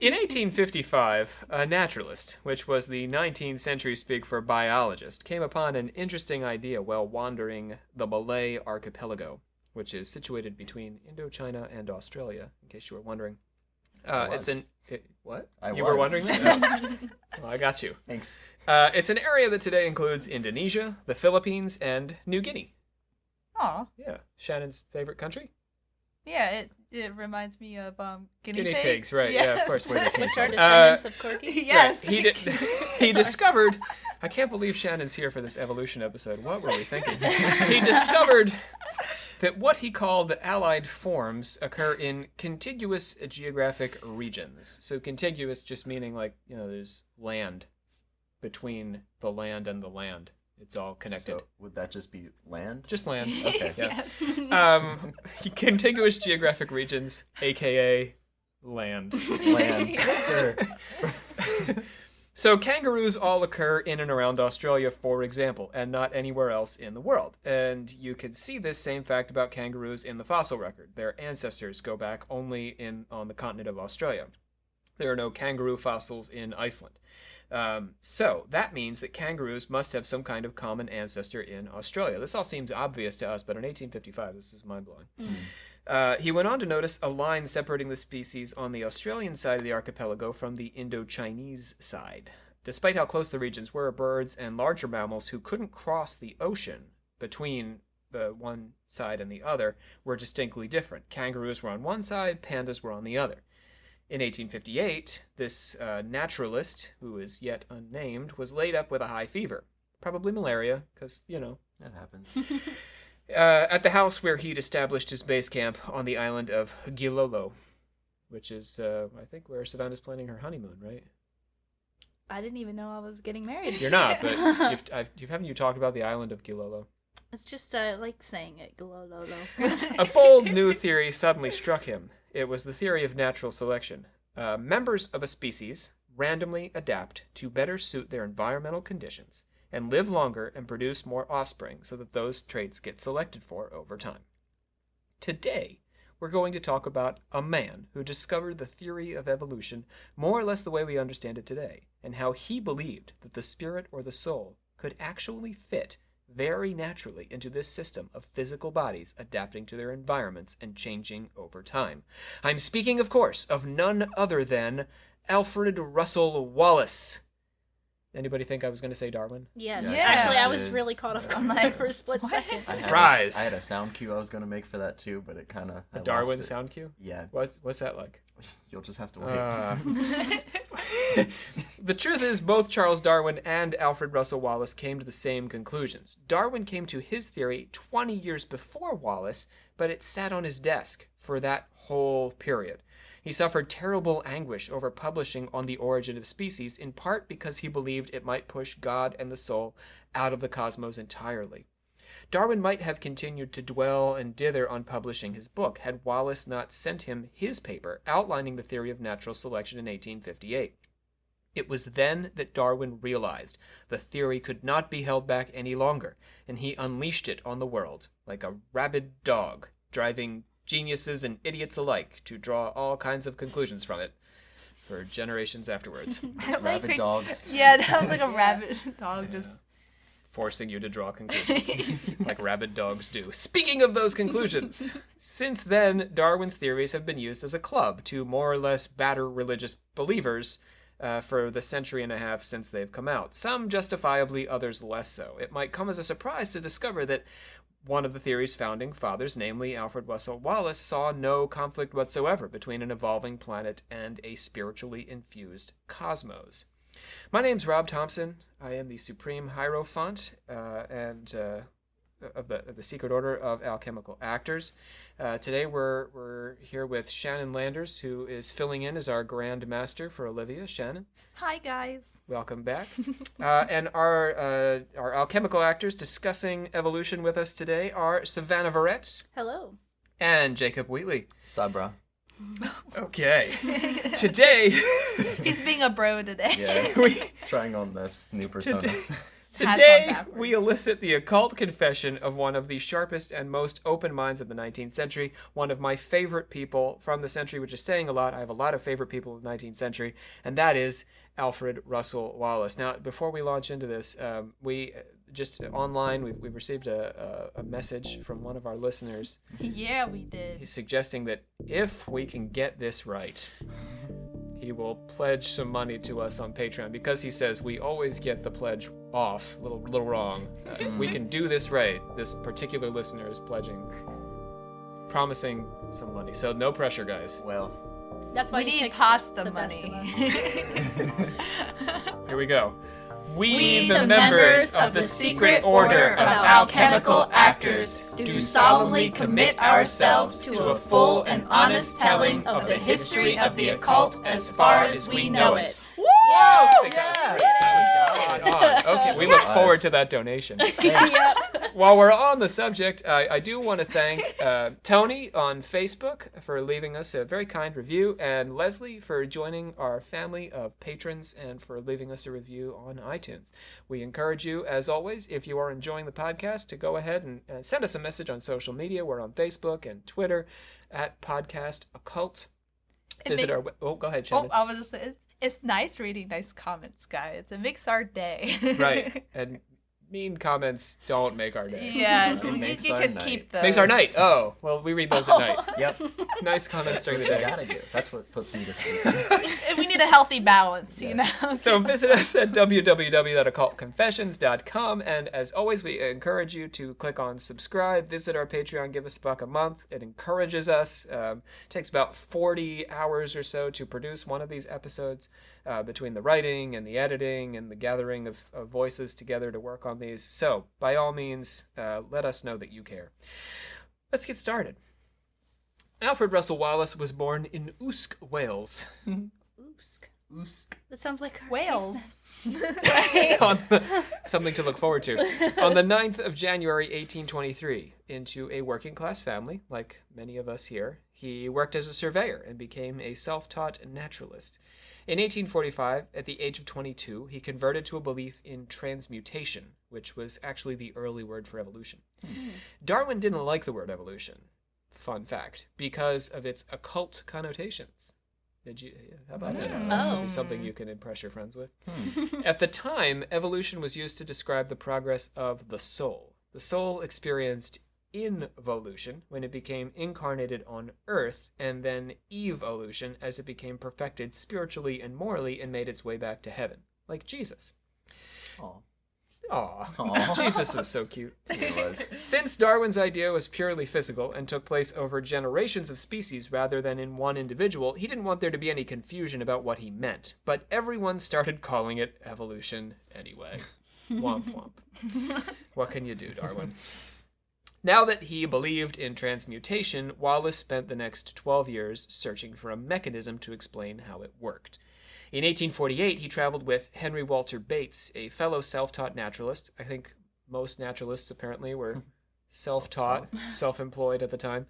In 1855, a naturalist, which was the 19th century speak for biologist, came upon an interesting idea while wandering the Malay archipelago, which is situated between Indochina and Australia, in case you were wondering. What? You were wondering that? Well, I got you. Thanks. It's an area that today includes Indonesia, the Philippines, and New Guinea. Aw. Yeah. Shannon's favorite country? Yeah, it reminds me of Guinea pigs, right? Yes. Yeah, of course. Where they came Which are from. descendants of corgis? Yes. Right. He discovered. I can't believe Shannon's here for this evolution episode. What were we thinking? He discovered that what he called the allied forms occur in contiguous geographic regions. So contiguous just meaning like, there's land between the land and the land. It's all connected. So would that just be land? Just land. Okay. Yeah. Yes. Contiguous geographic regions, aka land. Land. Sure. So kangaroos all occur in and around Australia, for example, and not anywhere else in the world. And you can see this same fact about kangaroos in the fossil record. Their ancestors go back only on the continent of Australia. There are no kangaroo fossils in Iceland. So that means that kangaroos must have some kind of common ancestor in Australia. This all seems obvious to us, but in 1855, this is mind-blowing. He went on to notice a line separating the species on the Australian side of the archipelago from the Indo-Chinese side. Despite how close the regions were, birds and larger mammals who couldn't cross the ocean between the one side and the other were distinctly different. Kangaroos were on one side, pandas were on the other. In 1858, this naturalist, who is yet unnamed, was laid up with a high fever. Probably malaria, because, That happens. at the house where he'd established his base camp on the island of Gilolo, which is, I think, where Savannah's planning her honeymoon, right? I didn't even know I was getting married. You're not, but haven't you talked about the island of Gilolo? It's just like saying it. Glololo. A bold new theory suddenly struck him. It was the theory of natural selection. Members of a species randomly adapt to better suit their environmental conditions and live longer and produce more offspring so that those traits get selected for over time. Today, we're going to talk about a man who discovered the theory of evolution more or less the way we understand it today, and how he believed that the spirit or the soul could actually fit very naturally into this system of physical bodies adapting to their environments and changing over time. I'm speaking, of course, of none other than Alfred Russel Wallace. Anybody think I was going to say Darwin? Yes. Yeah. Actually, I Yeah. was really caught off guard I'm like, for a split what? second. Surprise! I had a sound cue I was going to make for that too, but it kind of... A Darwin sound cue? Yeah. What's that like? You'll just have to wait. The truth is, both Charles Darwin and Alfred Russel Wallace came to the same conclusions. Darwin came to his theory 20 years before Wallace, but it sat on his desk for that whole period. He suffered terrible anguish over publishing On the Origin of Species, in part because he believed it might push God and the soul out of the cosmos entirely. Darwin might have continued to dwell and dither on publishing his book had Wallace not sent him his paper outlining the theory of natural selection in 1858. It was then that Darwin realized the theory could not be held back any longer, and he unleashed it on the world like a rabid dog, driving geniuses and idiots alike to draw all kinds of conclusions from it for generations afterwards, Rabid dogs. Yeah, that was like a rabbit dog just... forcing you to draw conclusions like rabid dogs do. Speaking of those conclusions, since then, Darwin's theories have been used as a club to more or less batter religious believers for the century and a half since they've come out. Some justifiably, others less so. It might come as a surprise to discover that one of the theory's founding fathers, namely Alfred Russel Wallace, saw no conflict whatsoever between an evolving planet and a spiritually infused cosmos. My name's Rob Thompson. I am the Supreme Hierophant and of the Secret Order of Alchemical Actors. Today we're here with Shannon Landers, who is filling in as our Grand Master for Olivia. Shannon, Hi, guys. welcome back. And our alchemical actors discussing evolution with us today are Savannah Verrett Hello. and Jacob Wheatley. Sabra. Okay. Today... He's being a bro today. Yeah. we, Trying on this new persona. Today, backwards. we elicit the occult confession of one of the sharpest and most open minds of the 19th century, one of my favorite people from the century, which is saying a lot. I have a lot of favorite people of the 19th century, and that is Alfred Russel Wallace. Now, before we launch into this, we just online, we received a message from one of our listeners. Yeah, we did. He's suggesting that if we can get this right, he will pledge some money to us on Patreon, because he says we always get the pledge off, a little wrong. If we can do this right, this particular listener is promising some money. So no pressure, guys. Well, That's why We you need picked pasta the best money. of us. Here we go. We, the members of the secret order of alchemical actors, do solemnly commit ourselves to a full and honest telling of the history of the occult as far as we know it. Whoa! yeah. That was spot on. Okay, we look forward to that donation. While we're on the subject, I do want to thank Tony on Facebook for leaving us a very kind review, and Leslie for joining our family of patrons and for leaving us a review on iTunes. We encourage you, as always, if you are enjoying the podcast, to go ahead and send us a message on social media. We're on Facebook and Twitter at Podcast Occult. Visit our... Oh, go ahead, Shannon. I was just saying, it's nice reading nice comments, guys. It makes our day. Right, and mean comments don't make our day. Yeah, It you makes can our night. keep those. Makes our night. Oh, well, we read those at night. Yep. Nice comments during the You day. gotta do. That's what puts me to sleep. We need a healthy balance, you know? So visit us at www.occultconfessions.com, and as always, we encourage you to click on subscribe, visit our Patreon, give us $1 a month. It encourages us. It takes about 40 hours or so to produce one of these episodes, between the writing and the editing and the gathering of voices together to work on these. So, by all means, let us know that you care. Let's get started. Alfred Russel Wallace was born in Usk, Wales. Oosk. Oosk. That sounds like our Whales. Something to look forward to. On the 9th of January, 1823, into a working class family, like many of us here, he worked as a surveyor and became a self-taught naturalist. In 1845, at the age of 22, he converted to a belief in transmutation, which was actually the early word for evolution. Darwin didn't like the word evolution, fun fact, because of its occult connotations. Did you? How about that? Oh. That's something you can impress your friends with. At the time, evolution was used to describe the progress of the soul. The soul experienced involution when it became incarnated on Earth, and then evolution as it became perfected spiritually and morally and made its way back to heaven, like Jesus. Aw. Aw, Jesus was so cute. He was. Since Darwin's idea was purely physical and took place over generations of species rather than in one individual, he didn't want there to be any confusion about what he meant, but everyone started calling it evolution anyway. Womp womp. What can you do, Darwin? Now that he believed in transmutation, Wallace spent the next 12 years searching for a mechanism to explain how it worked. In 1848, he traveled with Henry Walter Bates, a fellow self-taught naturalist. I think most naturalists apparently were self-taught, self-employed at the time.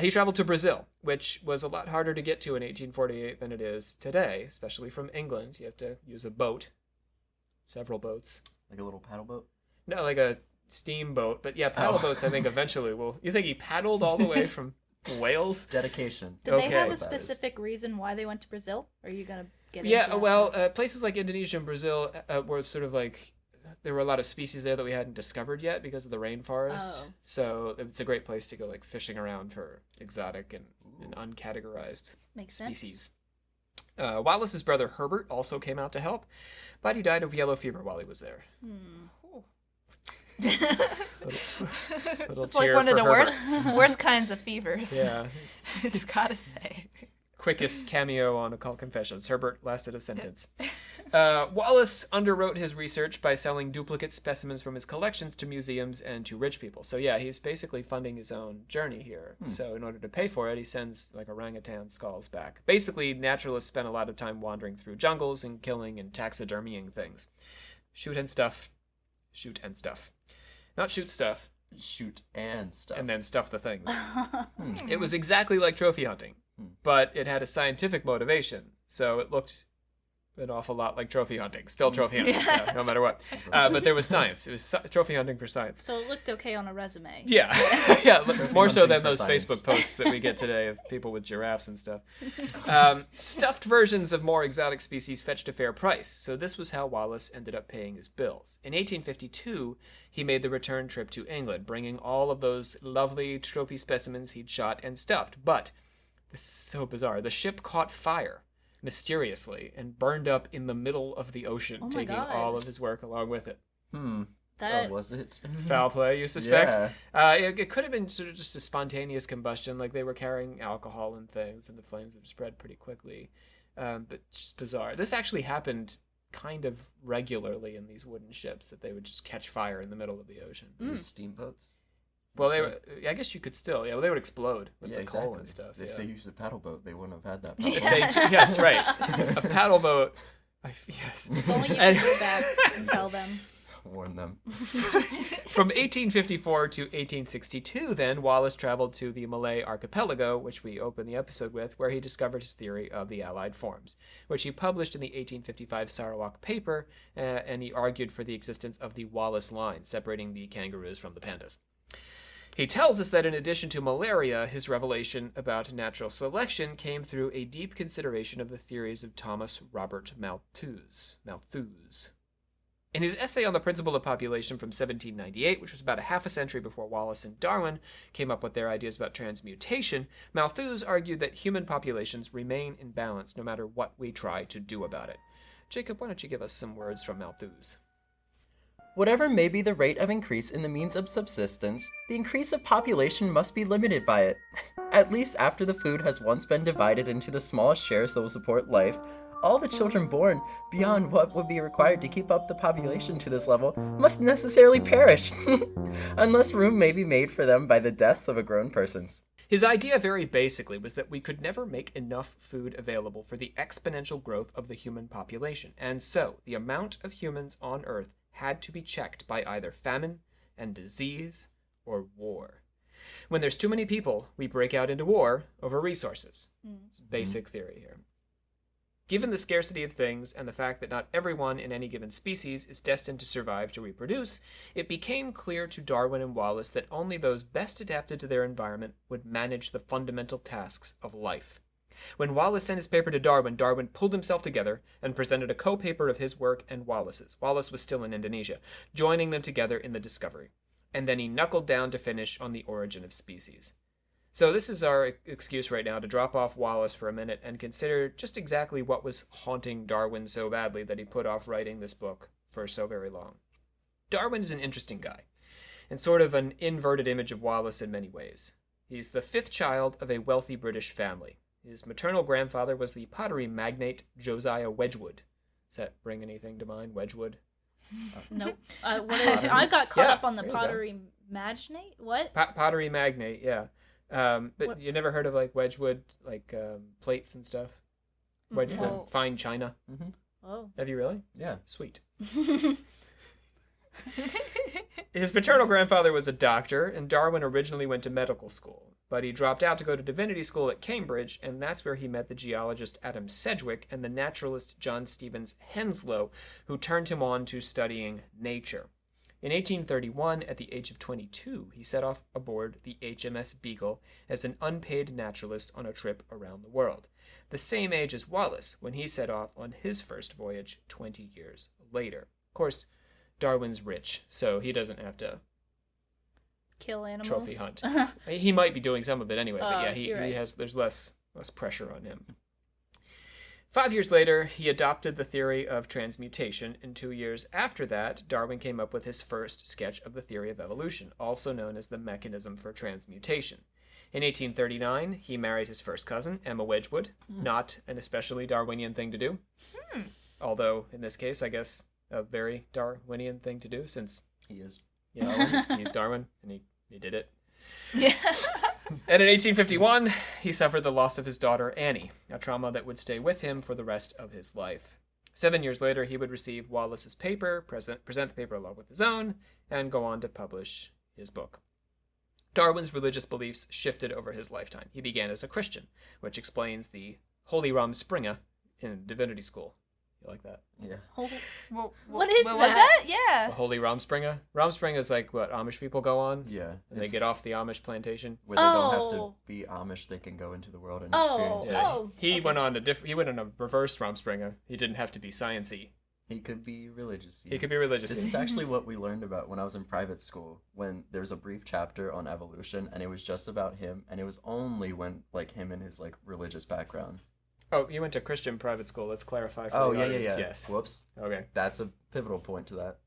He traveled to Brazil, which was a lot harder to get to in 1848 than it is today, especially from England. You have to use a boat, several boats. Like a little paddle boat? No, like a steamboat, but yeah, paddle boats I think eventually will. You think he paddled all the way from Wales? Dedication. Did they have Okay. a specific reason why they went to Brazil? Or are you gonna get into Yeah, that? well, places like Indonesia and Brazil were sort of like, there were a lot of species there that we hadn't discovered yet because of the rainforest. Oh. So it's a great place to go like fishing around for exotic and uncategorized Makes sense. species. Wallace's brother Herbert also came out to help, but he died of yellow fever while he was there. Little It's like cheer one of for the Herbert. worst kinds of fevers. Yeah. It's gotta say. Quickest cameo on Occult Confessions. Herbert lasted a sentence. Wallace underwrote his research by selling duplicate specimens from his collections to museums and to rich people. So yeah, he's basically funding his own journey here. So in order to pay for it, he sends like orangutan skulls back. Basically, naturalists spend a lot of time wandering through jungles and killing and taxidermying things. Shoot and stuff. Shoot and stuff. Not shoot stuff Shoot and stuff. and then stuff the things. It was exactly like trophy hunting, but it had a scientific motivation. So it looked an awful lot like trophy hunting. Still trophy hunting, yeah, no matter what. But there was science. It was trophy hunting for science. So it looked okay on a resume. Yeah, yeah, more so than for those science. Facebook posts that we get today of people with giraffes and stuff. Stuffed versions of more exotic species fetched a fair price, so this was how Wallace ended up paying his bills. In 1852, he made the return trip to England, bringing all of those lovely trophy specimens he'd shot and stuffed. But this is so bizarre. The ship caught fire mysteriously and burned up in the middle of the ocean, Oh my taking God. all of his work along with it. That was it? Foul play, you suspect? Yeah. It could have been sort of just a spontaneous combustion, like they were carrying alcohol and things, and the flames would spread pretty quickly. But just bizarre. This actually happened kind of regularly in these wooden ships, that they would just catch fire in the middle of the ocean. Those steamboats. Well, I guess you could still, well, they would explode with the coal and stuff. If yeah. they used a paddle boat, they wouldn't have had that If problem. yes, right. A paddle boat. Yes. If only you And- could go back and tell them. Warn them. From 1854 to 1862, then, Wallace traveled to the Malay archipelago, which we opened the episode with, where he discovered his theory of the Allied forms, which he published in the 1855 Sarawak paper, and he argued for the existence of the Wallace line, separating the kangaroos from the pandas. He tells us that in addition to malaria, his revelation about natural selection came through a deep consideration of the theories of Thomas Robert Malthus. In his essay on the principle of population from 1798, which was about a half a century before Wallace and Darwin came up with their ideas about transmutation, Malthus argued that human populations remain in balance no matter what we try to do about it. Jacob, why don't you give us some words from Malthus? Whatever may be the rate of increase in the means of subsistence, the increase of population must be limited by it. At least after the food has once been divided into the smallest shares that will support life, all the children born beyond what would be required to keep up the population to this level must necessarily perish, unless room may be made for them by the deaths of grown persons. His idea, very basically, was that we could never make enough food available for the exponential growth of the human population, and so the amount of humans on Earth had to be checked by either famine and disease or war. When there's too many people, we break out into war over resources. It's basic theory here. Given the scarcity of things and the fact that not everyone in any given species is destined to survive to reproduce, it became clear to Darwin and Wallace that only those best adapted to their environment would manage the fundamental tasks of life. When Wallace sent his paper to Darwin, Darwin pulled himself together and presented a co-paper of his work and Wallace's. Wallace was still in Indonesia, joining them together in the discovery. And then he knuckled down to finish on the origin of species. So this is our excuse right now to drop off Wallace for a minute and consider just exactly what was haunting Darwin so badly that he put off writing this book for so very long. Darwin is an interesting guy, and sort of an inverted image of Wallace in many ways. He's the fifth child of a wealthy British family. His maternal grandfather was the pottery magnate Josiah Wedgwood. Does that bring anything to mind, Wedgwood? Nope. I got caught Yeah, up on the there you go. pottery magnate. What? Pottery magnate, yeah. But What? you never heard of like Wedgwood, like plates and stuff? No. Fine china. Oh. Have you really? Yeah. Sweet. His paternal grandfather was a doctor, and Darwin originally went to medical school, but he dropped out to go to divinity school at Cambridge, and that's where he met the geologist Adam Sedgwick and the naturalist John Stevens Henslow, who turned him on to studying nature. In 1831, at the age of 22, he set off aboard the HMS Beagle as an unpaid naturalist on a trip around the world, the same age as Wallace when he set off on his first voyage 20 years later. Of course, Darwin's rich, so he doesn't have to Kill animals. trophy hunt. He might be doing some of it anyway, but yeah, you're right. there's less pressure on him. 5 years later, he adopted the theory of transmutation, and 2 years after that, Darwin came up with his first sketch of the theory of evolution, also known as the mechanism for transmutation. In 1839, he married his first cousin, Emma Wedgwood, not an especially Darwinian thing to do. Although, in this case, I guess a very Darwinian thing to do, since He is. he's Darwin, and he did it. Yeah. And in 1851, he suffered the loss of his daughter, Annie, a trauma that would stay with him for the rest of his life. 7 years later, he would receive Wallace's paper, present the paper along with his own, and go on to publish his book. Darwin's religious beliefs shifted over his lifetime. He began as a Christian, which explains the Holy Rum Springer in divinity school. You like that? Yeah. What is was that? it? Yeah. The Holy Ramspringa? Ramspringa is like what Amish people go on? Yeah. And they get off the Amish plantation? Where they don't have to Oh. be Amish, they can go into the world and Oh. experience it. Yeah. Oh, He okay. went on he went on a reverse Ramspringa. He didn't have to be sciencey. He could be religious. He could be religious. This is actually what we learned about when I was in private school, when there's a brief chapter on evolution, and it was just about him, and it was only when, like, him and his, like, religious background. Oh, you went to Christian private school. Let's clarify for Oh, the yeah, audience. yeah. Yes. Whoops. Okay. That's a pivotal point to that.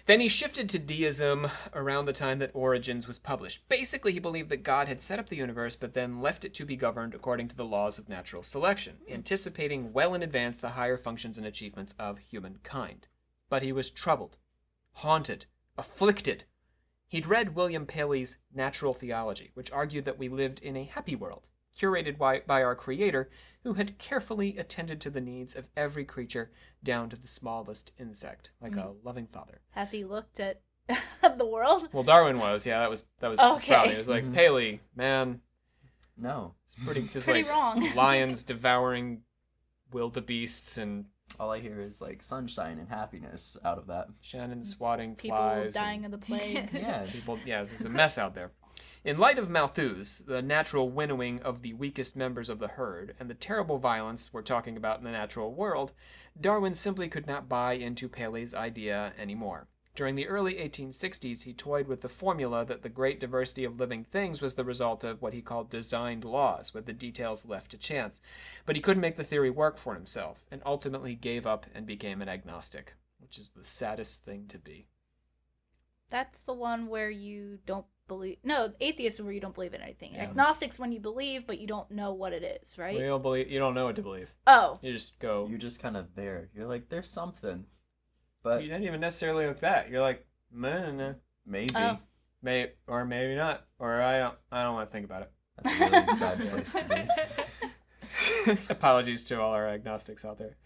Then he shifted to deism around the time that Origins was published. Basically, he believed that God had set up the universe, but then left it to be governed according to the laws of natural selection, anticipating well in advance the higher functions and achievements of humankind. But he was troubled, haunted, afflicted. He'd read William Paley's Natural Theology, which argued that we lived in a happy world, curated by our Creator, who had carefully attended to the needs of every creature down to the smallest insect, like a loving father. Has he looked at the world? Well, Darwin was, yeah, that was his Okay. problem. He was like, Paley, man, No. it's pretty, just Pretty like wrong. lions devouring wildebeests and All I hear is, like, sunshine and happiness out of that. Shannon swatting People flies. dying of the plague. Yeah. People, yeah, there's a mess out there. In light of Malthus, the natural winnowing of the weakest members of the herd, and the terrible violence we're talking about in the natural world, Darwin simply could not buy into Paley's idea anymore. During the early 1860s, he toyed with the formula that the great diversity of living things was the result of what he called designed laws, with the details left to chance. But he couldn't make the theory work for himself, and ultimately gave up and became an agnostic, which is the saddest thing to be. That's the one where you don't believe. No, atheist is where you don't believe in anything. Yeah. Agnostic's when you believe, but you don't know what it is, right? You don't know what to believe. Oh. You just go. You're just kind of there. You're like, there's something. But You don't even necessarily look that. You're like, nah. maybe. Oh. May or maybe not, or I don't want to think about it. That's a really sad place to be. Apologies to all our agnostics out there.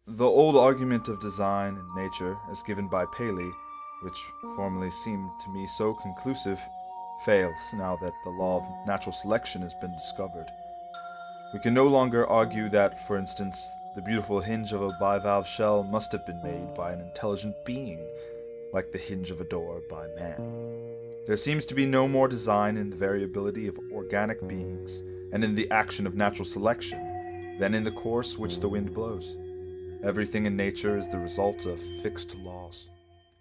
The old argument of design and nature, as given by Paley, which formerly seemed to me so conclusive, fails now that the law of natural selection has been discovered. We can no longer argue that, for instance, the beautiful hinge of a bivalve shell must have been made by an intelligent being, like the hinge of a door by man. There seems to be no more design in the variability of organic beings and in the action of natural selection than in the course which the wind blows. Everything in nature is the result of fixed laws.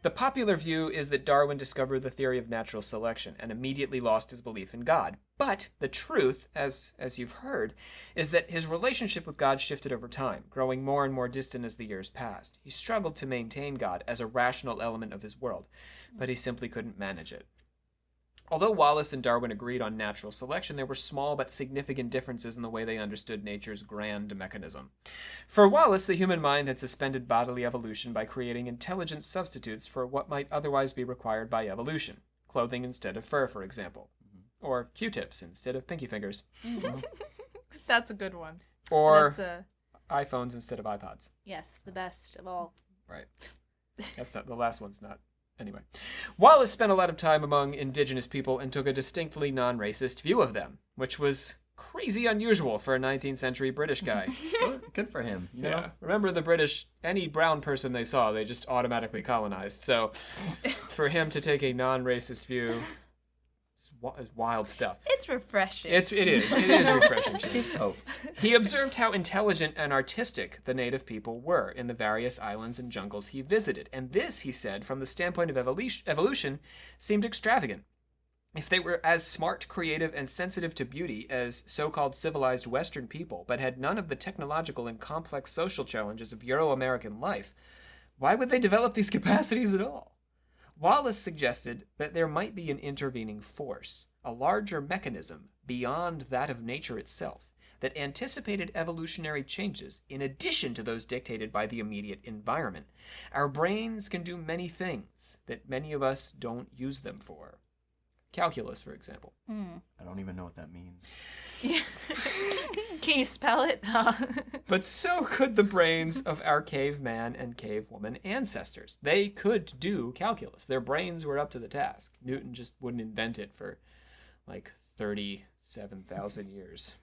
The popular view is that Darwin discovered the theory of natural selection and immediately lost his belief in God. But the truth, as you've heard, is that his relationship with God shifted over time, growing more and more distant as the years passed. He struggled to maintain God as a rational element of his world, but he simply couldn't manage it. Although Wallace and Darwin agreed on natural selection, there were small but significant differences in the way they understood nature's grand mechanism. For Wallace, the human mind had suspended bodily evolution by creating intelligent substitutes for what might otherwise be required by evolution. Clothing instead of fur, for example. Or Q-tips instead of pinky fingers. That's a good one. Or That's iPhones instead of iPods. Yes, the best of all. Right. That's not, the last one's not. Anyway, Wallace spent a lot of time among indigenous people and took a distinctly non-racist view of them, which was crazy unusual for a 19th century British guy. Good for him. You know? Yeah. Remember the British, any brown person they saw, they just automatically colonized. So for him to take a non-racist view, it's wild stuff. It's refreshing. It is refreshing. Keeps hope. He observed how intelligent and artistic the native people were in the various islands and jungles he visited, and this, he said, from the standpoint of evolution, seemed extravagant. If they were as smart, creative, and sensitive to beauty as so-called civilized Western people, but had none of the technological and complex social challenges of Euro-American life, why would they develop these capacities at all? Wallace suggested that there might be an intervening force, a larger mechanism beyond that of nature itself, that anticipated evolutionary changes in addition to those dictated by the immediate environment. Our brains can do many things that many of us don't use them for. Calculus, for example. I don't even know what that means. Can you spell it? But so could the brains of our caveman and cavewoman ancestors. They could do calculus. Their brains were up to the task. Newton just wouldn't invent it for like 37,000 years.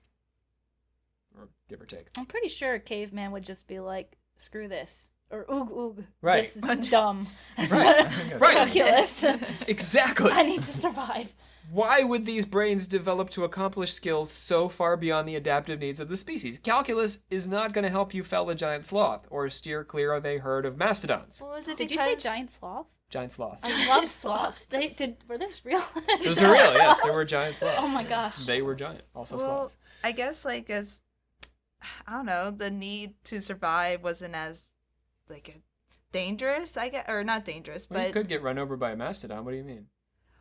or give or take. I'm pretty sure a caveman would just be like, screw this. Or oog oog. Right. This is dumb. Right. Calculus. Exactly. I need to survive. Why would these brains develop to accomplish skills so far beyond the adaptive needs of the species? Calculus is not going to help you fell a giant sloth or steer clear of a herd of mastodons. Well, is it Did because... you say giant sloth? Giant sloths. I love sloths. Were those real? Those are real, yes. There were giant sloths. Oh my gosh. They were giant. Also Well, sloths. I guess, like, as... I don't know, the need to survive wasn't as, like, dangerous, I guess. Or not dangerous, Well, you but... could get run over by a mastodon. What do you mean?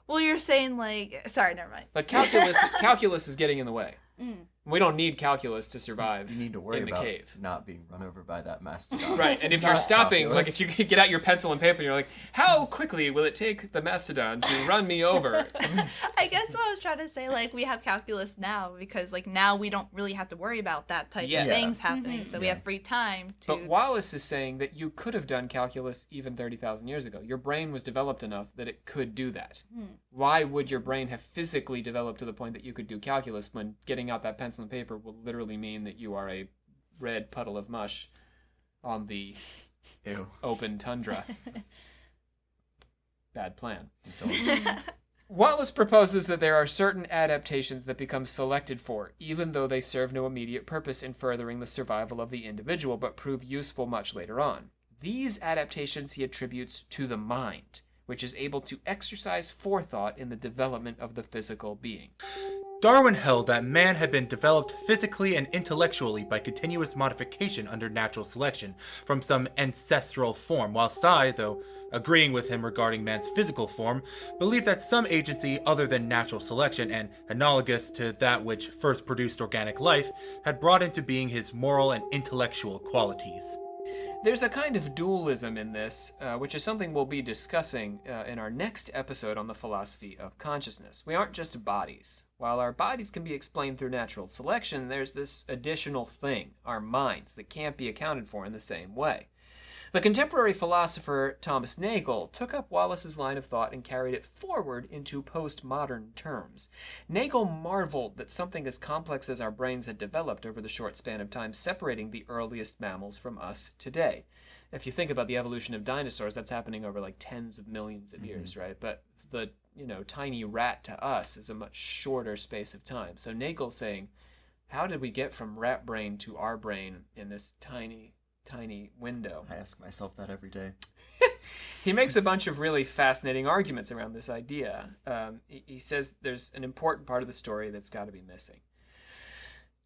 Well, you're saying, like... Sorry, never mind. But calculus is getting in the way. Mm. We don't need calculus to survive You need to worry in the about cave. not being run over by that mastodon. Right, and if you're Not stopping, calculus. like if you get out your pencil and paper and you're like, how quickly will it take the mastodon to run me over? I guess what I was trying to say, like, we have calculus now because, like, now we don't really have to worry about that type Yes. of things happening. So we Yeah. have free time to... But Wallace is saying that you could have done calculus even 30,000 years ago. Your brain was developed enough that it could do that. Why would your brain have physically developed to the point that you could do calculus when getting out that pencil and paper will literally mean that you are a red puddle of mush on the Ew. open tundra? Bad plan. Don't. Wallace proposes that there are certain adaptations that become selected for, even though they serve no immediate purpose in furthering the survival of the individual, but prove useful much later on. These adaptations he attributes to the mind, which is able to exercise forethought in the development of the physical being. Darwin held that man had been developed physically and intellectually by continuous modification under natural selection from some ancestral form, whilst I, though agreeing with him regarding man's physical form, believe that some agency other than natural selection and analogous to that which first produced organic life had brought into being his moral and intellectual qualities. There's a kind of dualism in this, which is something we'll be discussing in our next episode on the philosophy of consciousness. We aren't just bodies. While our bodies can be explained through natural selection, there's this additional thing, our minds, that can't be accounted for in the same way. The contemporary philosopher Thomas Nagel took up Wallace's line of thought and carried it forward into postmodern terms. Nagel marveled that something as complex as our brains had developed over the short span of time separating the earliest mammals from us today. If you think about the evolution of dinosaurs, that's happening over like tens of millions of years, right? But the, tiny rat to us is a much shorter space of time. So Nagel's saying, how did we get from rat brain to our brain in this tiny window? I ask myself that every day. He makes a bunch of really fascinating arguments around this idea. He says there's an important part of the story that's got to be missing.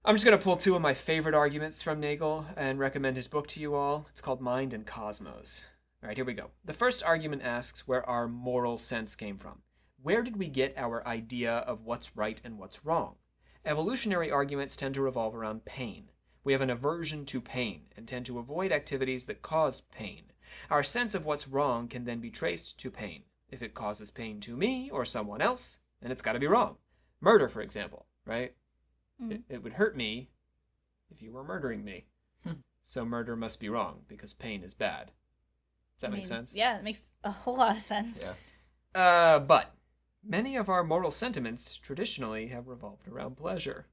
I'm just going to pull two of my favorite arguments from Nagel and recommend his book to you all. It's called Mind and Cosmos. All right, here we go. The first argument asks where our moral sense came from. Where did we get our idea of what's right and what's wrong? Evolutionary arguments tend to revolve around pain. We have an aversion to pain and tend to avoid activities that cause pain. Our sense of what's wrong can then be traced to pain. If it causes pain to me or someone else, then it's got to be wrong. Murder, for example, right? It would hurt me if you were murdering me. So murder must be wrong because pain is bad. Does that make sense? Yeah, it makes a whole lot of sense. Yeah. But many of our moral sentiments traditionally have revolved around pleasure.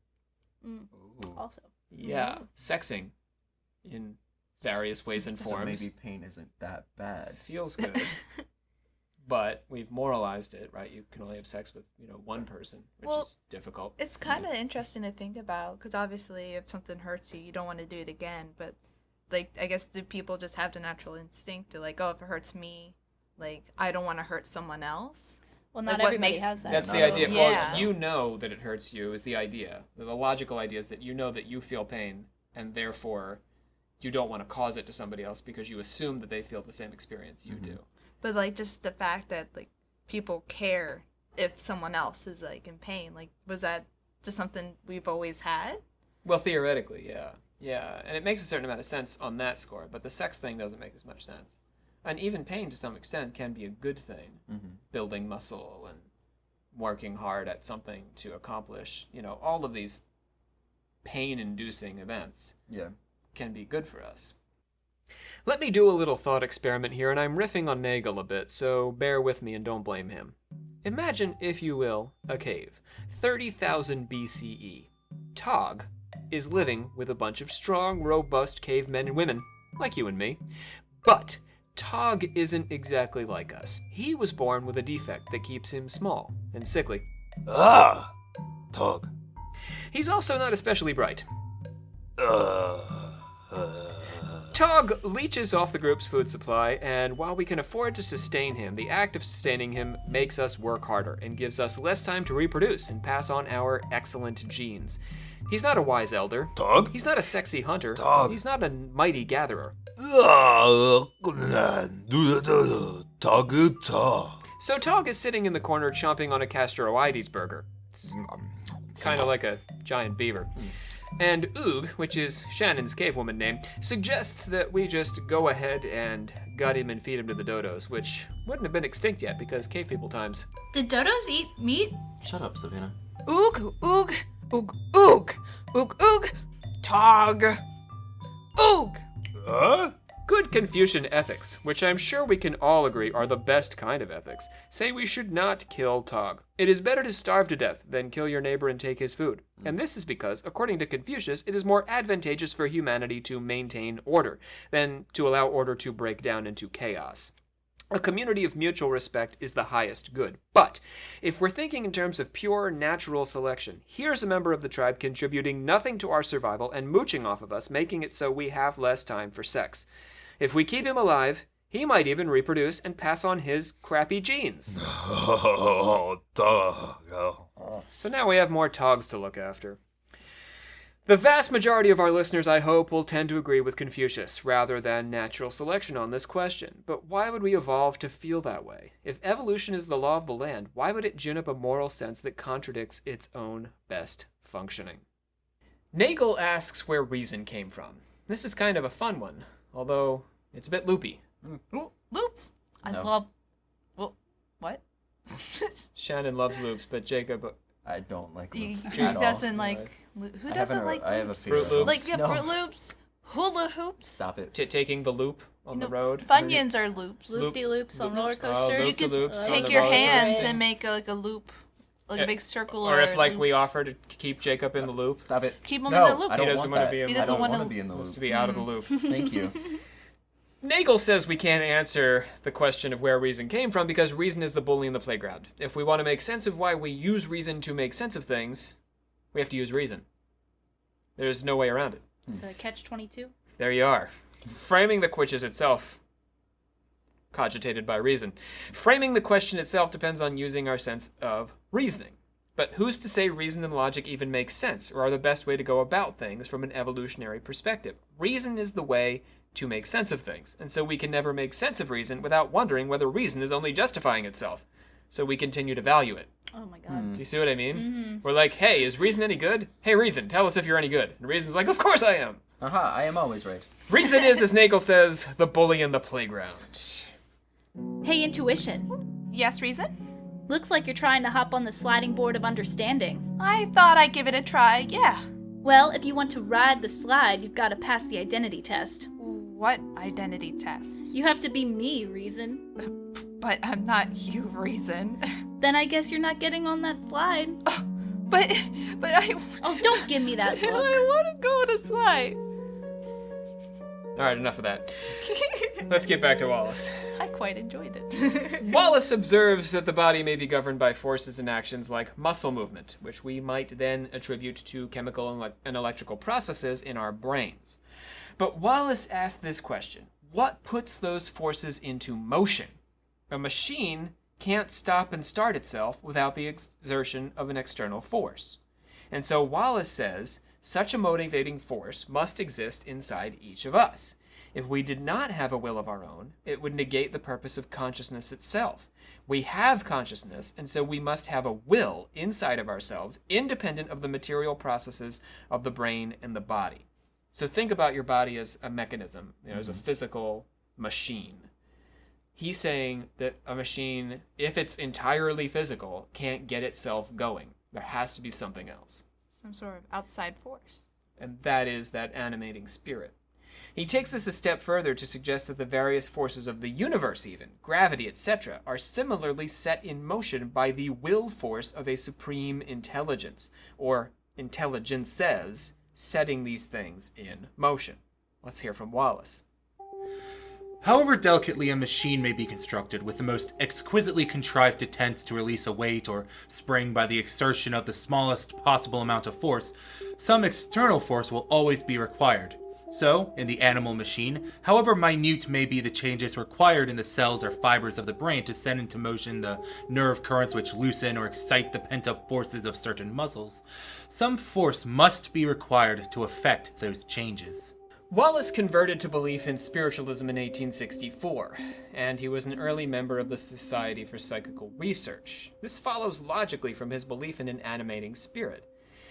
Ooh. Also. Yeah, sexing in various ways and So forms maybe pain isn't that bad. feels good, but we've moralized it, right? You can only have sex with, one person, which Well, is difficult. It's kind of interesting to think about because obviously if something hurts you, you don't want to do it again. But, like, I guess do people just have the natural instinct to, like, oh, if it hurts me, like, I don't want to hurt someone else? Well, not Like, what everybody makes- has that. That's the Not idea. everyone. Yeah. Well, you know that it hurts you is the idea. The logical idea is that you know that you feel pain, and therefore you don't want to cause it to somebody else because you assume that they feel the same experience you do. But, like, just the fact that, like, people care if someone else is, like, in pain. Like, was that just something we've always had? Well, theoretically, yeah. Yeah, and it makes a certain amount of sense on that score, but the sex thing doesn't make as much sense. And even pain, to some extent, can be a good thing. Building muscle and working hard at something to accomplish, all of these pain-inducing events Yeah. can be good for us. Let me do a little thought experiment here, and I'm riffing on Nagel a bit, so bear with me and don't blame him. Imagine, if you will, a cave. 30,000 BCE. Tog, is living with a bunch of strong, robust cavemen and women, like you and me. But Tog isn't exactly like us. He was born with a defect that keeps him small and sickly. Ah, Tog. He's also not especially bright. Tog leeches off the group's food supply, and while we can afford to sustain him, the act of sustaining him makes us work harder and gives us less time to reproduce and pass on our excellent genes. He's not a wise elder. Tog? He's not a sexy hunter. Tog. He's not a mighty gatherer. Tog. So Tog is sitting in the corner chomping on a Castoroides burger. It's kind of like a giant beaver. And Oog, which is Shannon's cavewoman name, suggests that we just go ahead and gut him and feed him to the dodos, which wouldn't have been extinct yet because cave people times. Did dodos eat meat? Shut up, Savannah. Oog, oog, oog, oog, oog, oog, Tog. Oog. Good Confucian ethics, which I'm sure we can all agree are the best kind of ethics, say we should not kill Tog. It is better to starve to death than kill your neighbor and take his food. And this is because, according to Confucius, it is more advantageous for humanity to maintain order than to allow order to break down into chaos. A community of mutual respect is the highest good. But if we're thinking in terms of pure natural selection, here's a member of the tribe contributing nothing to our survival and mooching off of us, making it so we have less time for sex. If we keep him alive, he might even reproduce and pass on his crappy genes. So now we have more Togs to look after. The vast majority of our listeners, I hope, will tend to agree with Confucius rather than natural selection on this question. But why would we evolve to feel that way? If evolution is the law of the land, why would it gin up a moral sense that contradicts its own best functioning? Nagel asks where reason came from. This is kind of a fun one, although it's a bit loopy. Loops. I No. love. Well, what? Shannon loves loops, but Jacob... I don't like He loops he at all. doesn't like. Who I have doesn't an- like? I have a loops? fear. Fruit Loops. Like you have No. Fruit Loops, hula hoops. Stop it. taking the loop on the road. Funyuns are loops. Loop-de-loops on roller Loops. coasters. Oh, You could loops on take the your roller hands coaster. and make a loop, like a big circle. Or if, like, loop. we offer to keep Jacob in the loop. Stop it. Keep him no, in the loop. I He don't doesn't want wanna that. be in He the I doesn't don't wanna- want to be in the Wants loop. to be out of the loop. Thank you. Nagel says we can't answer the question of where reason came from because reason is the bully in the playground. If we want to make sense of why we use reason to make sense of things, we have to use reason. There's no way around it. It's a catch-22. There you are. Framing the which is itself cogitated by reason. Framing the question itself depends on using our sense of reasoning. But who's to say reason and logic even make sense or are the best way to go about things from an evolutionary perspective? Reason is the way to make sense of things, and so we can never make sense of reason without wondering whether reason is only justifying itself. So we continue to value it. Oh my god. Do you see what I mean? We're like, hey, is reason any good? Hey, reason, tell us if you're any good. And reason's like, of course I am. Aha, I am always right. Reason is, as Nagel says, the bully in the playground. Hey, intuition. Yes, reason. Looks like you're trying to hop on the sliding board of understanding. I thought I'd give it a try. Yeah. Well, if you want to ride the slide, you've got to pass the identity test. What identity test? You have to be me, Reason. But I'm not you, reason. Then I guess you're not getting on that slide. But I. Oh, don't give me that look. I want to go on a slide. All right, enough of that. Let's get back to Wallace. I quite enjoyed it. Wallace observes that the body may be governed by forces and actions like muscle movement, which we might then attribute to chemical and electrical processes in our brains. But Wallace asked this question: what puts those forces into motion? A machine can't stop and start itself without the exertion of an external force. And so Wallace says such a motivating force must exist inside each of us. If we did not have a will of our own, it would negate the purpose of consciousness itself. We have consciousness, and so we must have a will inside of ourselves, independent of the material processes of the brain and the body. So think about your body as a mechanism, as a physical machine. He's saying that a machine, if it's entirely physical, can't get itself going. There has to be something else. Some sort of outside force. And that is that animating spirit. He takes this a step further to suggest that the various forces of the universe even, gravity, etc., are similarly set in motion by the will force of a supreme intelligence, or intelligences, setting these things in motion. Let's hear from Wallace. However delicately a machine may be constructed, with the most exquisitely contrived attempts to release a weight or spring by the exertion of the smallest possible amount of force, some external force will always be required. So, in the animal machine, however minute may be the changes required in the cells or fibers of the brain to send into motion the nerve currents which loosen or excite the pent-up forces of certain muscles, some force must be required to effect those changes. Wallace converted to belief in spiritualism in 1864, and he was an early member of the Society for Psychical Research. This follows logically from his belief in an animating spirit.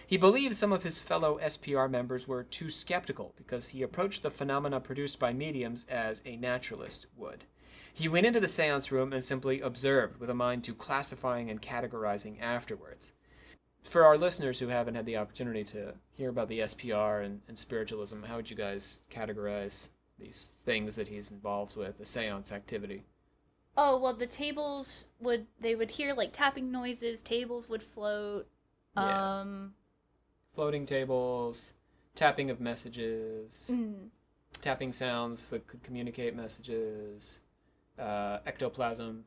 He believed some of his fellow SPR members were too skeptical because he approached the phenomena produced by mediums as a naturalist would. He went into the seance room and simply observed with a mind to classifying and categorizing afterwards. For our listeners who haven't had the opportunity to hear about the SPR and spiritualism, how would you guys categorize these things that he's involved with, the seance activity? Oh, well, the tables would hear like tapping noises, tables would float. Yeah. Floating tables, tapping of messages, tapping sounds that could communicate messages, ectoplasm,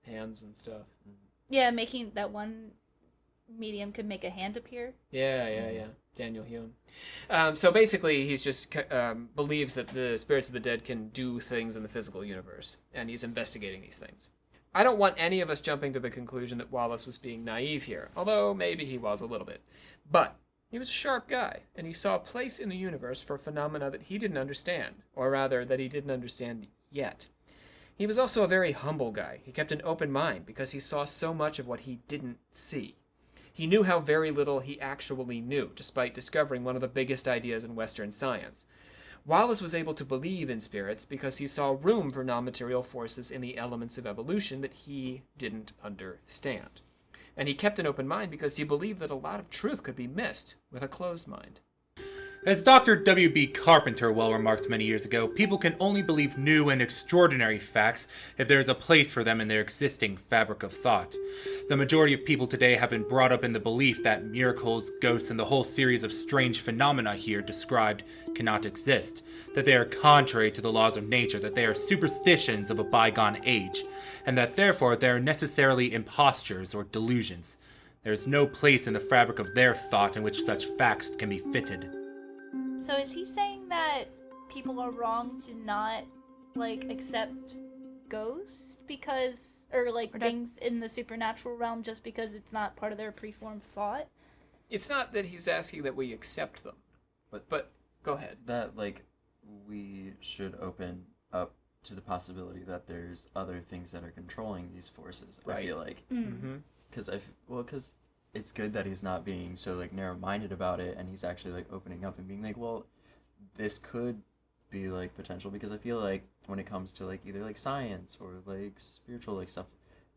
hands and stuff. Yeah, making that one medium could make a hand appear. Yeah. Daniel Hume. So basically, he's just believes that the spirits of the dead can do things in the physical universe, and he's investigating these things. I don't want any of us jumping to the conclusion that Wallace was being naive here, although maybe he was a little bit. But he was a sharp guy, and he saw a place in the universe for phenomena that he didn't understand, or rather, that he didn't understand yet. He was also a very humble guy. He kept an open mind because he saw so much of what he didn't see. He knew how very little he actually knew, despite discovering one of the biggest ideas in Western science. Wallace was able to believe in spirits because he saw room for non-material forces in the elements of evolution that he didn't understand. And he kept an open mind because he believed that a lot of truth could be missed with a closed mind. As Dr. W.B. Carpenter well remarked many years ago, people can only believe new and extraordinary facts if there is a place for them in their existing fabric of thought. The majority of people today have been brought up in the belief that miracles, ghosts, and the whole series of strange phenomena here described cannot exist, that they are contrary to the laws of nature, that they are superstitions of a bygone age, and that therefore they are necessarily impostures or delusions. There is no place in the fabric of their thought in which such facts can be fitted. So is he saying that people are wrong to not, accept ghosts because, or things in the supernatural realm just because it's not part of their preformed thought? It's not that he's asking that we accept them, but go ahead. That, we should open up to the possibility that there's other things that are controlling these forces, Right. I feel like. Mm-hmm. Because it's good that he's not being so narrow-minded about it, and he's actually opening up and being this could be potential, because I feel like when it comes to either science or spiritual stuff,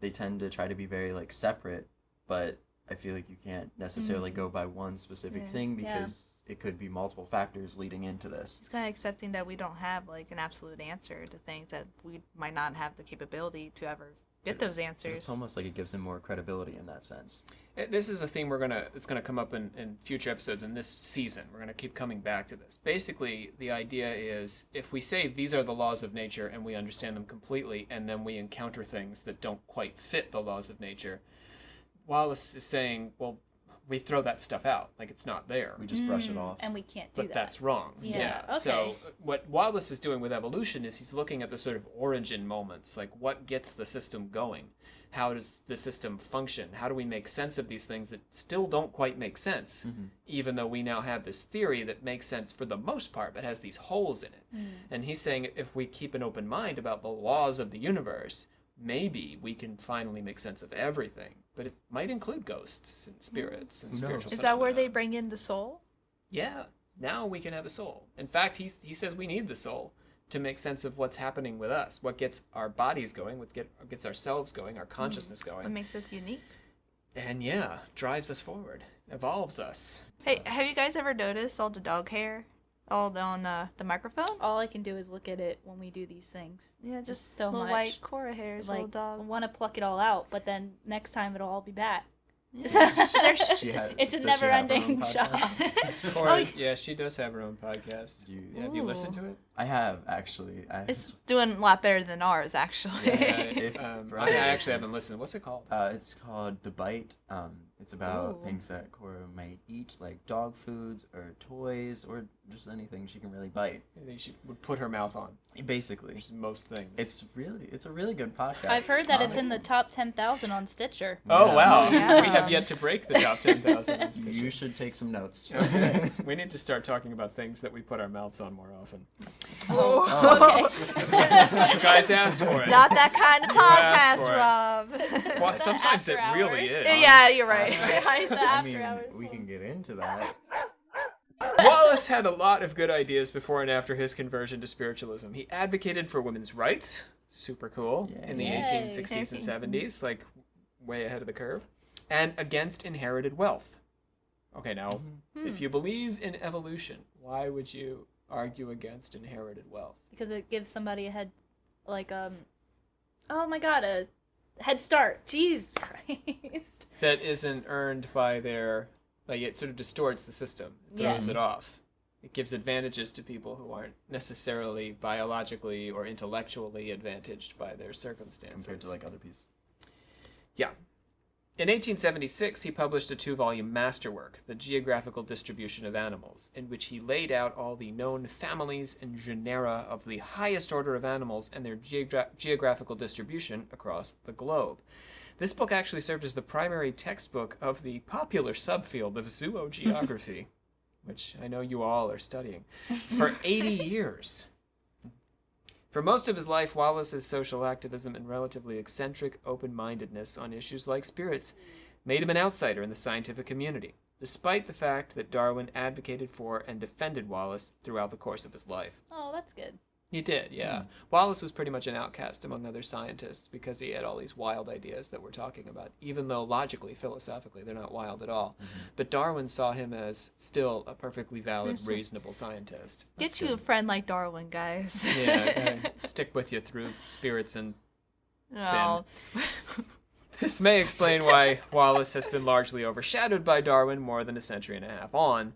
they tend to try to be very separate, but I feel like you can't necessarily go by one specific thing because it could be multiple factors leading into this. It's kind of accepting that we don't have an absolute answer to things, that we might not have the capability to ever get those answers. It's almost like it gives him more credibility in that sense. This is a theme it's gonna come up in future episodes in this season. We're gonna keep coming back to this. Basically, the idea is if we say these are the laws of nature and we understand them completely, and then we encounter things that don't quite fit the laws of nature, Wallace is saying, well, we throw that stuff out, it's not there. We just brush it off. And we can't do that. But that's wrong. Yeah. Okay. So what Wallace is doing with evolution is he's looking at the sort of origin moments, what gets the system going? How does the system function? How do we make sense of these things that still don't quite make sense, even though we now have this theory that makes sense for the most part, but has these holes in it? And he's saying if we keep an open mind about the laws of the universe, maybe we can finally make sense of everything. But it might include ghosts and spirits and spiritual Is that where they phenomena. bring in the soul? Yeah, now we can have a soul. In fact, he says we need the soul to make sense of what's happening with us, what gets our bodies going, what gets ourselves going, our consciousness What going, makes us unique? and drives us forward, evolves us. Hey, have you guys ever noticed all the dog hair all on the microphone? All I can do is look at it when we do these things. Yeah, just so little much. white Cora hairs, little I dog. want to pluck it all out, but then next time it'll all be back. It's It's a never-ending job. Corey, yeah, she does have her own podcast. Have you listened to it? I have, actually. It's doing a lot better than ours, actually. I actually haven't listened. What's it called? It's called The Bite. It's about things that Cora might eat, like dog foods or toys or just anything she can really bite. I think she would put her mouth on. Basically. Which is most things. It's a really good podcast. I've heard that it's in the top 10,000 on Stitcher. Oh, Yeah. wow. Yeah. We have yet to break the top 10,000 on Stitcher. You should take some notes. Okay. We need to start talking about things that we put our mouths on more often. Okay. You guys asked for it. Not that kind of asked podcast, for it. Rob. Well, sometimes it After really hours. is. Yeah, you're right. The I after mean, hours we one. can get into that. Wallace had a lot of good ideas before and after his conversion to spiritualism. He advocated for women's rights, super cool, in the Yay. 1860s and 70s, like way ahead of the curve, and against inherited wealth. Okay, now, if you believe in evolution, why would you argue against inherited wealth? Because it gives somebody a head, like, oh my god, a head start. Jeez Christ. That isn't earned by their, like, it sort of distorts the system, throws it off. It gives advantages to people who aren't necessarily biologically or intellectually advantaged by their circumstances. Compared to like other pieces. Yeah. In 1876, he published a 2-volume masterwork, The Geographical Distribution of Animals, in which he laid out all the known families and genera of the highest order of animals and their geographical distribution across the globe. This book actually served as the primary textbook of the popular subfield of zoogeography, which I know you all are studying, for 80 years. For most of his life, Wallace's social activism and relatively eccentric open-mindedness on issues like spirits made him an outsider in the scientific community, despite the fact that Darwin advocated for and defended Wallace throughout the course of his life. Oh, that's good. He did, yeah. Wallace was pretty much an outcast among other scientists because he had all these wild ideas that we're talking about, even though logically, philosophically, they're not wild at all. But Darwin saw him as still a perfectly valid, reasonable scientist. Get you a friend like Darwin, guys. Yeah, stick with you through spirits and Oh. This may explain why Wallace has been largely overshadowed by Darwin more than a century and a half on,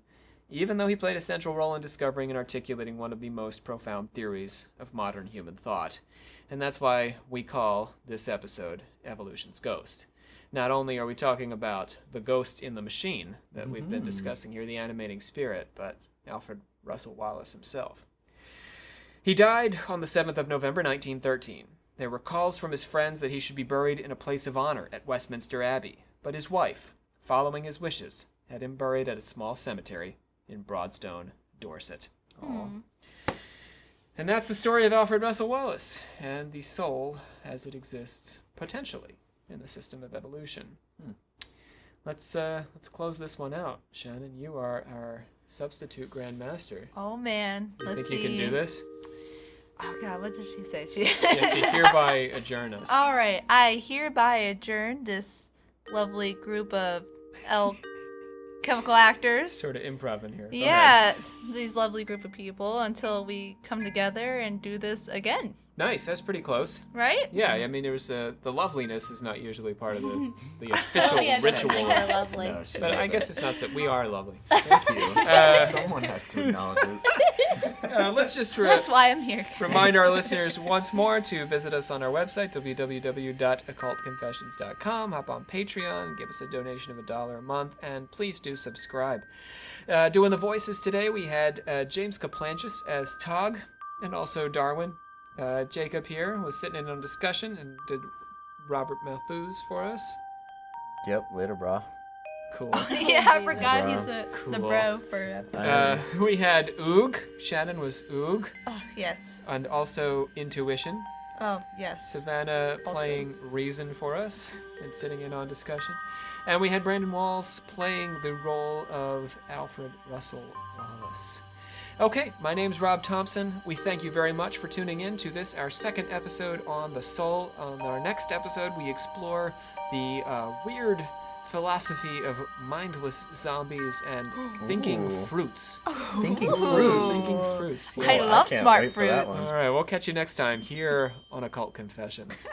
even though he played a central role in discovering and articulating one of the most profound theories of modern human thought. And that's why we call this episode Evolution's Ghost. Not only are we talking about the ghost in the machine that we've been discussing here, the animating spirit, but Alfred Russel Wallace himself. He died on the 7th of November, 1913. There were calls from his friends that he should be buried in a place of honor at Westminster Abbey, but his wife, following his wishes, had him buried at a small cemetery in Broadstone, Dorset. And that's the story of Alfred Russel Wallace and the soul as it exists potentially in the system of evolution. Let's close this one out. Shannon, you are our substitute Grand Master. Oh man. You Let's think see. you can do this? Oh god, what did she say? You have to hereby adjourn us. All right, I hereby adjourn this lovely group of chemical actors. Sort of improv in here. Go ahead. Yeah, these lovely group of people until we come together and do this again, Nice. That's pretty close. right? Yeah, I mean, there's the loveliness is not usually part of the official Oh, yeah, ritual. They're lovely. No, she But I doesn't. guess it's not so. We are lovely. Thank you. Someone has to acknowledge it. Let's just That's why I'm here. guys. remind our listeners once more to visit us on our website, www.occultconfessions.com. Hop on Patreon, give us a donation of $1 a month, and please do subscribe. Doing the voices today, we had James Kaplanchis as Tog, and also Darwin. Jacob here was sitting in on discussion and did Robert Malthus for us. Yep, later, brah. Cool. Yeah, I forgot Bro. he's the Cool. bro for episode. We had Oog. Shannon was Oog. Oh yes. And also Intuition. Oh yes. Savannah Also. playing Reason for us and sitting in on discussion. And we had Brandon Walls playing the role of Alfred Russel Wallace. Okay, my name's Rob Thompson. We thank you very much for tuning in to this, our second episode on the soul. On our next episode, we explore the weird philosophy of mindless zombies and thinking Ooh. fruits. Thinking Ooh. fruits. Thinking fruits. I yeah. love can't smart wait for that fruits. one. All right, we'll catch you next time here on Occult Confessions.